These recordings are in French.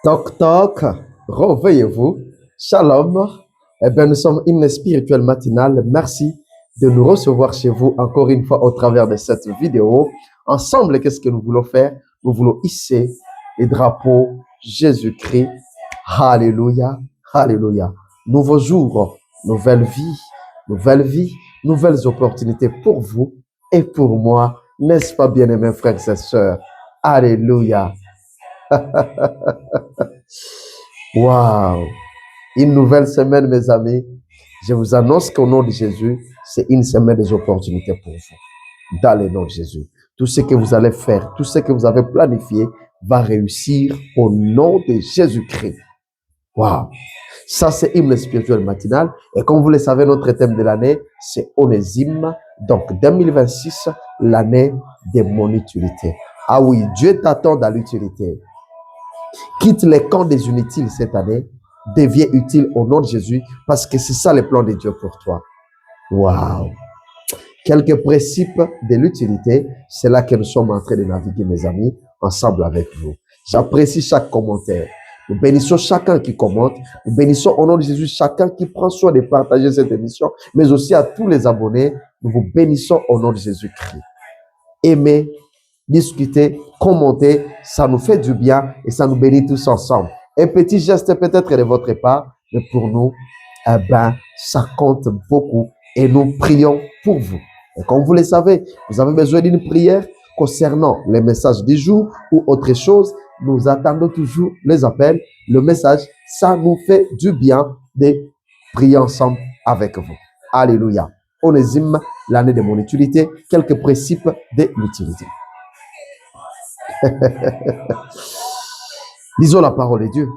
Toc toc, réveillez-vous. Shalom. Eh bien, nous sommes hymne spirituel matinal. Merci de nous recevoir chez vous encore une fois au travers de cette vidéo. Ensemble, qu'est-ce que nous voulons faire? Nous voulons hisser les drapeaux Jésus-Christ. Alléluia, alléluia. Nouveau jour, nouvelle vie, nouvelles opportunités pour vous et pour moi. N'est-ce pas, bien-aimés frères et sœurs? Alléluia. Waouh! Une nouvelle semaine, mes amis. Je vous annonce qu'au nom de Jésus, c'est une semaine des opportunités pour vous. Dans le nom de Jésus. Tout ce que vous allez faire, tout ce que vous avez planifié va réussir au nom de Jésus-Christ. Waouh! Ça, c'est hymne spirituel matinal. Et comme vous le savez, notre thème de l'année, c'est Onésime. Donc, 2026, l'année de mon utilité. Ah oui, Dieu t'attend dans l'utilité. Quitte les camps des inutiles cette année, deviens utile au nom de Jésus parce que c'est ça le plan de Dieu pour toi. Waouh! Quelques principes de l'utilité, c'est là que nous sommes en train de naviguer, mes amis, ensemble avec vous. J'apprécie chaque commentaire. Nous bénissons chacun qui commente. Nous bénissons au nom de Jésus chacun qui prend soin de partager cette émission, mais aussi à tous les abonnés. Nous vous bénissons au nom de Jésus-Christ. Aimez, discuter, commenter, ça nous fait du bien et ça nous bénit tous ensemble. Un petit geste peut-être de votre part, mais pour nous, eh ben, ça compte beaucoup et nous prions pour vous. Et comme vous le savez, vous avez besoin d'une prière concernant les messages du jour ou autre chose. Nous attendons toujours les appels, le message. Ça nous fait du bien de prier ensemble avec vous. Alléluia. Onésime, l'année de mon utilité, quelques principes de l'utilité. Lisons la parole de Dieu.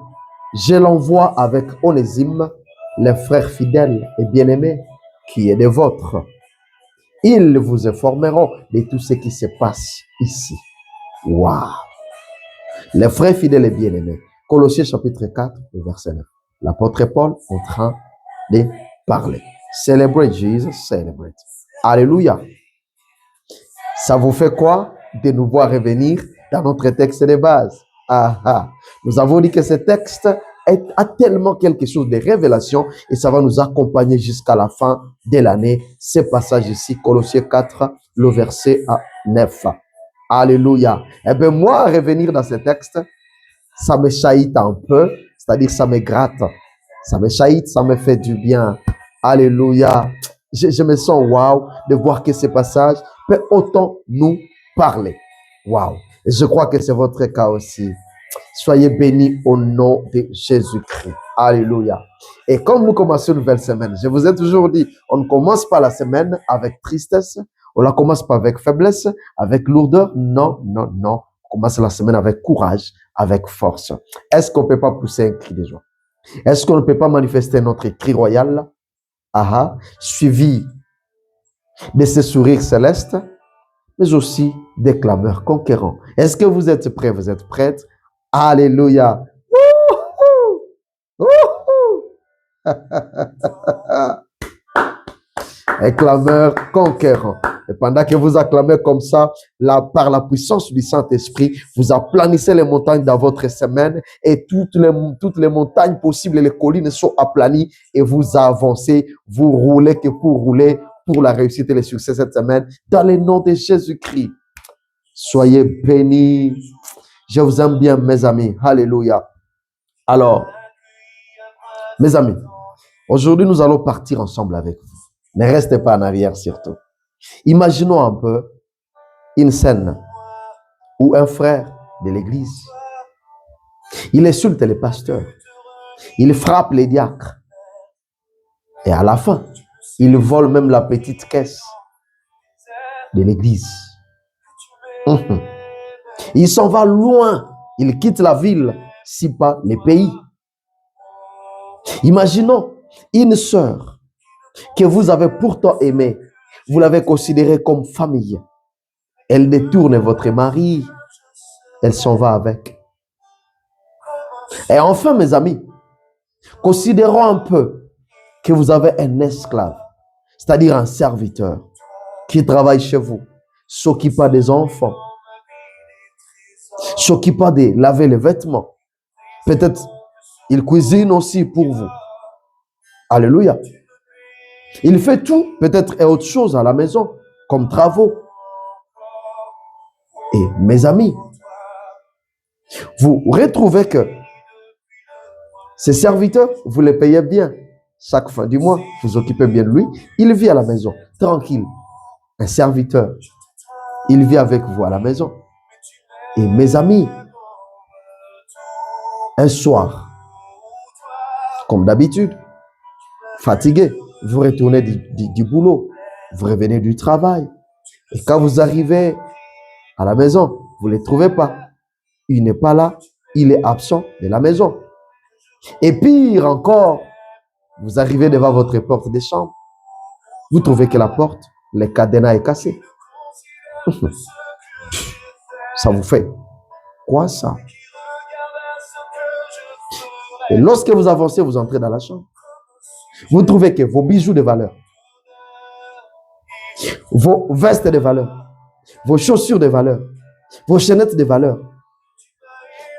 Je l'envoie avec Onésime, les frères fidèles et bien-aimés, qui est des vôtres. Ils vous informeront de tout ce qui se passe ici. Waouh! Les frères fidèles et bien-aimés. Colossiens chapitre 4, verset 9. L'apôtre Paul est en train de parler. Celebrate Jesus, celebrate. Alléluia. Ça vous fait quoi de nous voir revenir dans notre texte de base? Nous avons dit que ce texte a tellement quelque chose de révélation et ça va nous accompagner jusqu'à la fin de l'année. Ce passage ici, Colossiens 4, le verset 9. Alléluia. Eh bien, moi, revenir dans ce texte, ça me chahite un peu, c'est-à-dire ça me gratte. Ça me chahite, ça me fait du bien. Alléluia. Je me sens waouh de voir que ce passage peut autant nous parler. Waouh. Et je crois que c'est votre cas aussi. Soyez bénis au nom de Jésus-Christ. Alléluia. Et comme nous commençons une nouvelle semaine, je vous ai toujours dit, on ne commence pas la semaine avec tristesse, on ne la commence pas avec faiblesse, avec lourdeur. Non, non, non. On commence la semaine avec courage, avec force. Est-ce qu'on ne peut pas pousser un cri de joie? Est-ce qu'on ne peut pas manifester notre cri royal? Suivi de ces sourires célestes, mais aussi des clameurs conquérants. Est-ce que vous êtes prêts? Vous êtes prêtes? Alléluia. Un clameur conquérant. Et pendant que vous acclamez comme ça, par la puissance du Saint-Esprit, vous aplanissez les montagnes dans votre semaine et toutes les montagnes possibles et les collines sont aplanies et vous avancez, vous roulez que pour rouler pour la réussite et le succès cette semaine dans le nom de Jésus-Christ. Soyez bénis. Je vous aime bien, mes amis. Alléluia. Alors, mes amis, aujourd'hui, nous allons partir ensemble avec vous. Ne restez pas en arrière surtout. Imaginons un peu une scène où un frère de l'église, il insulte les pasteurs, il frappe les diacres et à la fin, il vole même la petite caisse de l'église. Il s'en va loin, il quitte la ville, si pas le pays. Imaginons une sœur que vous avez pourtant aimée, vous l'avez considérée comme famille. Elle détourne votre mari, elle s'en va avec. Et enfin, mes amis, considérons un peu que vous avez un esclave, c'est-à-dire un serviteur qui travaille chez vous, s'occupe des enfants, s'occupe de laver les vêtements, Peut-être il cuisine aussi pour vous. Alléluia. Il fait tout, peut-être et autre chose à la maison, comme travaux. Et mes amis, vous retrouvez que ces serviteurs, vous les payez bien. Chaque fin du mois, vous occupez bien de lui. Il vit à la maison, tranquille. Un serviteur, il vit avec vous à la maison. Et mes amis, un soir, comme d'habitude, fatigué, vous retournez du boulot, vous revenez du travail. Et quand vous arrivez à la maison, vous ne les trouvez pas. Il n'est pas là, il est absent de la maison. Et pire encore, vous arrivez devant votre porte de chambre. Vous trouvez que la porte, le cadenas est cassé. Ça vous fait quoi ça? Et lorsque vous avancez, vous entrez dans la chambre. Vous trouvez que vos bijoux de valeur, vos vestes de valeur, vos chaussures de valeur, vos chaînettes de valeur,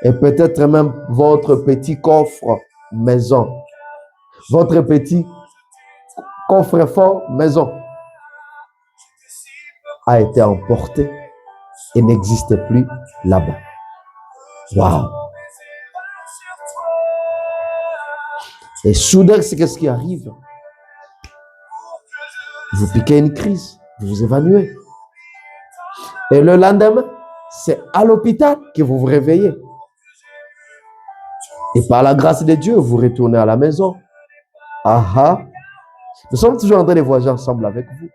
et peut-être même votre petit coffre maison, votre petit coffre-fort maison a été emporté et n'existe plus là-bas. Waouh! Et soudain, c'est qu'est-ce qui arrive? Vous piquez une crise, vous vous évanouissez. Et le lendemain, c'est à l'hôpital que vous vous réveillez. Et par la grâce de Dieu, vous retournez à la maison. Ah, nous sommes toujours en train de voyager ensemble avec vous.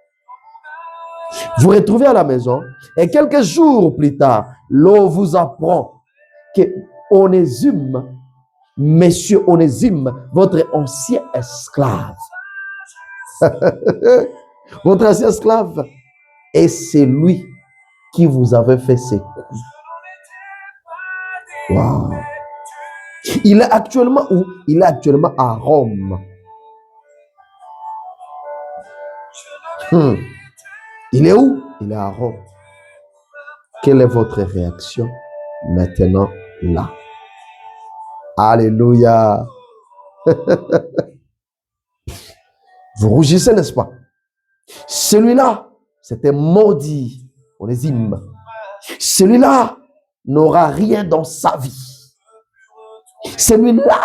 Vous retrouvez à la maison et quelques jours plus tard, l'on vous apprend que Onésime, monsieur Onésime, votre ancien esclave, votre ancien esclave, et c'est lui qui vous avait fait ces coups. Wow. Il est actuellement où? Il est actuellement à Rome. Il est où? Il est à Rome. Quelle est votre réaction maintenant là? Alléluia. Vous rougissez, n'est-ce pas? Celui-là, c'était maudit, Onésime. Celui-là n'aura rien dans sa vie. Celui-là,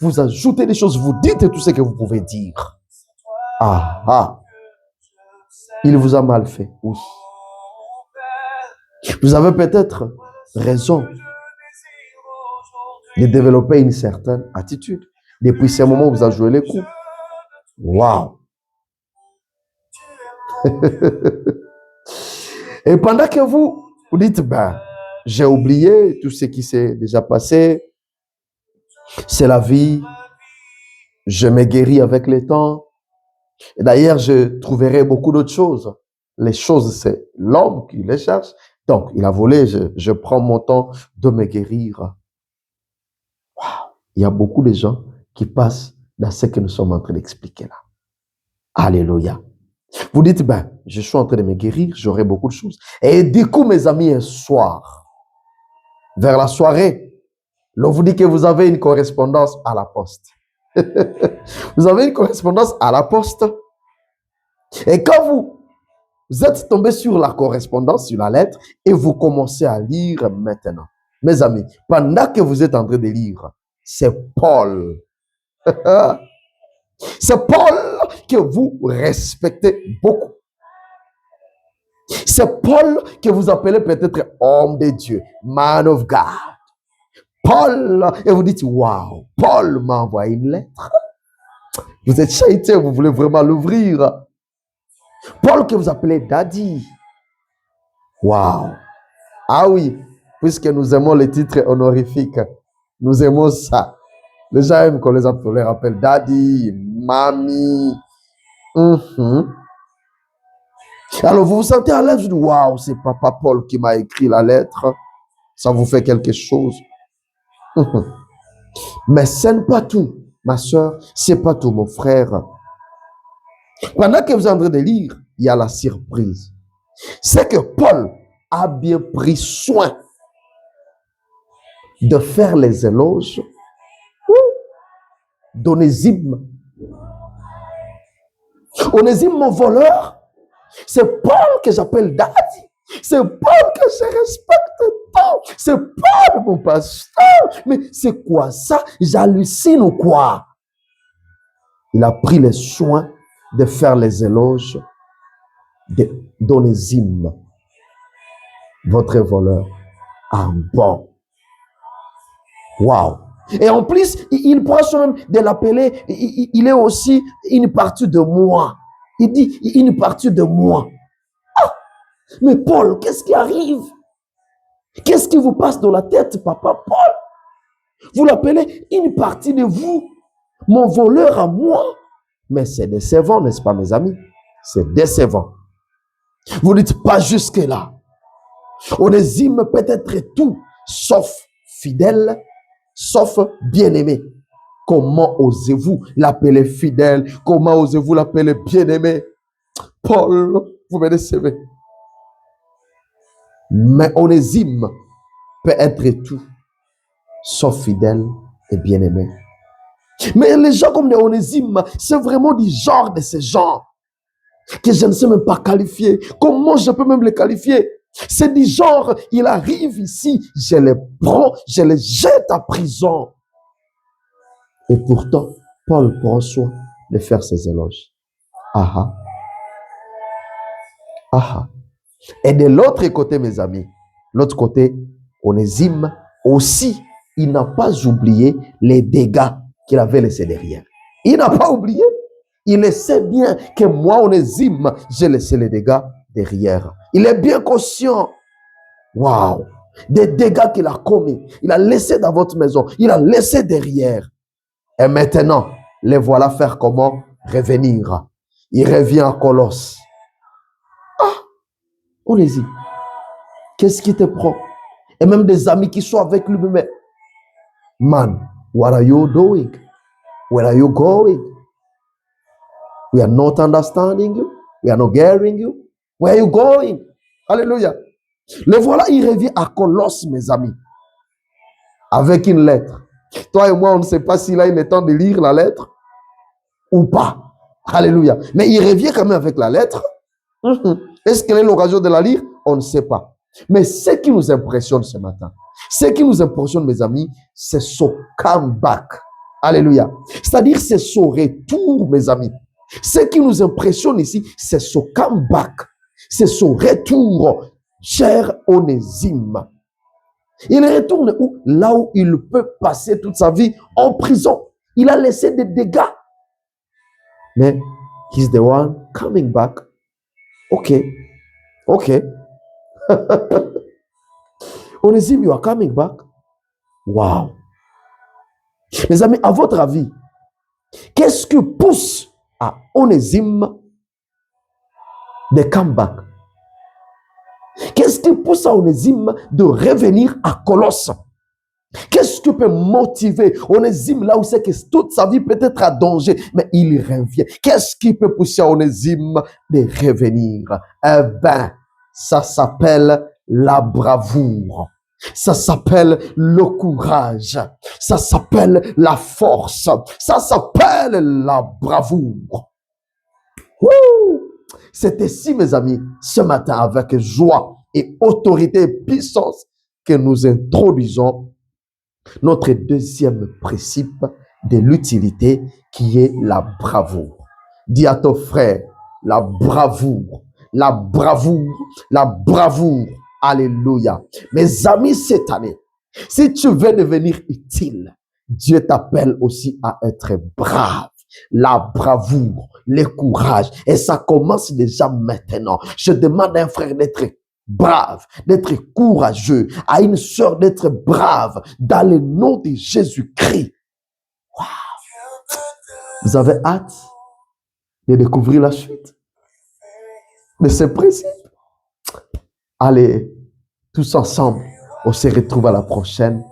vous ajoutez des choses, vous dites tout ce que vous pouvez dire. Il vous a mal fait, oui. Vous avez peut-être raison de développer une certaine attitude. Depuis ce moment où vous avez joué les coups. Waouh! Et pendant que vous dites, j'ai oublié tout ce qui s'est déjà passé, c'est la vie, je me guéris avec le temps. Et d'ailleurs, je trouverai beaucoup d'autres choses. Les choses, c'est l'homme qui les cherche. Donc, il a volé, je prends mon temps de me guérir. Wow. Il y a beaucoup de gens qui passent dans ce que nous sommes en train d'expliquer là. Alléluia. Vous dites, je suis en train de me guérir, j'aurai beaucoup de choses. Et du coup, mes amis, un soir, vers la soirée, l'on vous dit que vous avez une correspondance à la poste. Vous avez une correspondance à la poste. Et quand vous êtes tombé sur la correspondance, sur la lettre, et vous commencez à lire maintenant. Mes amis, pendant que vous êtes en train de lire, c'est Paul. C'est Paul que vous respectez beaucoup. C'est Paul que vous appelez peut-être homme de Dieu, man of God. Paul, et vous dites, waouh, Paul m'a envoyé une lettre. Vous êtes chaité, vous voulez vraiment l'ouvrir. Paul que vous appelez Daddy. Waouh. Ah oui, puisque nous aimons les titres honorifiques, nous aimons ça. Les gens aiment qu'on les rappelle Daddy, Mamie. Alors vous vous sentez à l'aise, vous dites, waouh, c'est Papa Paul qui m'a écrit la lettre. Ça vous fait quelque chose. Mais ce n'est pas tout, ma soeur, c'est pas tout, mon frère. Pendant que vous êtes en train de lire, il y a la surprise. C'est que Paul a bien pris soin de faire les éloges d'Onésime. Onésime, mon voleur, c'est Paul que j'appelle daddy. C'est Paul que je respecte tant. C'est Paul, mon pasteur. Mais c'est quoi ça? J'hallucine ou quoi? Il a pris les soins de faire les éloges d'Onésime, votre voleur. Ah bon. Waouh. Et en plus, il prend soin même de l'appeler. Il est aussi une partie de moi. Il dit une partie de moi. Ah, mais Paul, qu'est-ce qui arrive? Qu'est-ce qui vous passe dans la tête, papa Paul? Vous l'appelez une partie de vous, mon voleur à moi. Mais c'est décevant, n'est-ce pas, mes amis? C'est décevant. Vous dites pas jusque-là. Onésime peut être tout, sauf fidèle, sauf bien-aimé. Comment osez-vous l'appeler fidèle? Comment osez-vous l'appeler bien-aimé? Paul, vous me décevez. Mais Onésime peut être tout, sauf fidèle et bien-aimé. Mais les gens comme les Onésime, c'est vraiment du genre de ces gens que je ne sais même pas qualifier. Comment je peux même les qualifier? C'est du genre, il arrive ici, je les prends, je les jette à prison. Et pourtant, Paul prend soin de faire ses éloges. Ah ah. Ah. Et de l'autre côté, mes amis, l'autre côté, Onésime aussi, il n'a pas oublié les dégâts qu'il avait laissés derrière. Il n'a pas oublié. Il sait bien que moi, Onésime, j'ai laissé les dégâts derrière. Il est bien conscient. Waouh! Des dégâts qu'il a commis. Il a laissé dans votre maison. Il a laissé derrière. Et maintenant, les voilà faire comment? Revenir. Il revient à Colosse. Ah! Onésime, qu'est-ce qui te prend? Et même des amis qui sont avec lui, mais man, what are you doing? Where are you going? We are not understanding you. We are not hearing you. Where are you going? Alléluia. Le voilà, il revient à Colosse, mes amis, avec une lettre. Toi et moi, on ne sait pas s'il a eu le temps de lire la lettre ou pas. Alléluia. Mais il revient quand même avec la lettre. Est-ce qu'il a eu l'occasion de la lire? On ne sait pas. Mais ce qui nous impressionne ce matin, ce qui nous impressionne, mes amis, c'est son comeback. Alléluia. C'est-à-dire, c'est son retour, mes amis. Ce qui nous impressionne ici, c'est son comeback. C'est son retour, cher Onésime. Il retourne où? Là où il peut passer toute sa vie en prison. Il a laissé des dégâts. Mais he's the one coming back. Ok. Onésime, you are coming back. Wow. Mes amis, à votre avis, qu'est-ce que pousse à Onésime de comeback? Qu'est-ce qui pousse à Onésime de revenir à Colosse? Qu'est-ce qui peut motiver Onésime là où c'est que toute sa vie peut être à danger, mais il revient? Qu'est-ce qui peut pousser à Onésime de revenir? Eh bien, ça s'appelle la bravoure. Ça s'appelle le courage. Ça s'appelle la force. Ça s'appelle la bravoure. Wouh! C'est ici, mes amis, ce matin, avec joie et autorité et puissance, que nous introduisons notre deuxième principe de l'utilité, qui est la bravoure. Dis à ton frère, la bravoure, la bravoure, la bravoure. Alléluia. Mes amis, cette année, si tu veux devenir utile, Dieu t'appelle aussi à être brave. La bravoure, le courage. Et ça commence déjà maintenant. Je demande à un frère d'être brave, d'être courageux, à une sœur d'être brave, dans le nom de Jésus-Christ. Wow. Vous avez hâte de découvrir la suite de ce principe? Allez, tous ensemble, on se retrouve à la prochaine.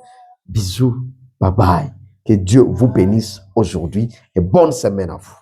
Bisous, bye bye. Que Dieu vous bénisse aujourd'hui et bonne semaine à vous.